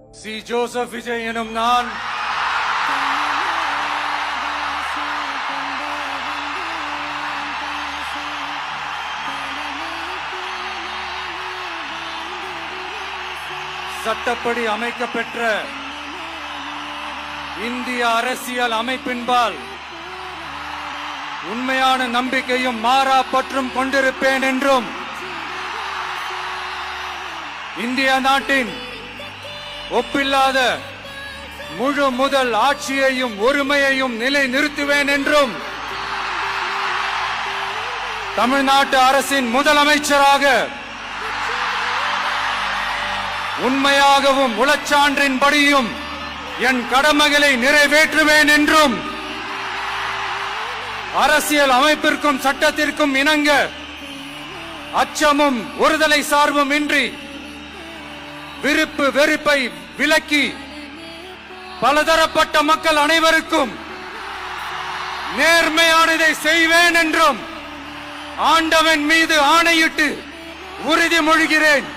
C. Joseph Vijay எனும் நான் சட்டப்படி அமைக்கப்பெற்ற இந்திய அரசியல் அமைப்பின்பால் உண்மையான நம்பிக்கையும் மாறா பற்றும் கொண்டிருப்பேன் என்றும் இந்திய நாட்டின் ஒப்பில்லாத முழு முதல் ஆட்சியையும் ஒருமையையும் நிலை நிறுத்துவேன் என்றும் தமிழ்நாட்டு அரசின் முதலமைச்சராக உண்மையாகவும் உளச்சான்றின்படியும் என் கடமைகளை நிறைவேற்றுவேன் என்றும் அரசியல் அமைப்பிற்கும் சட்டத்திற்கும் இணங்க அச்சமும் ஒருதலை சார்பும் இன்றி விருப்பு வெறுப்பை விலக்கி பலதரப்பட்ட மக்கள் அனைவருக்கும் நேர்மையானதை செய்வேன் என்றும் ஆண்டவன் மீது ஆணையிட்டு உறுதிமொழிகிறேன்.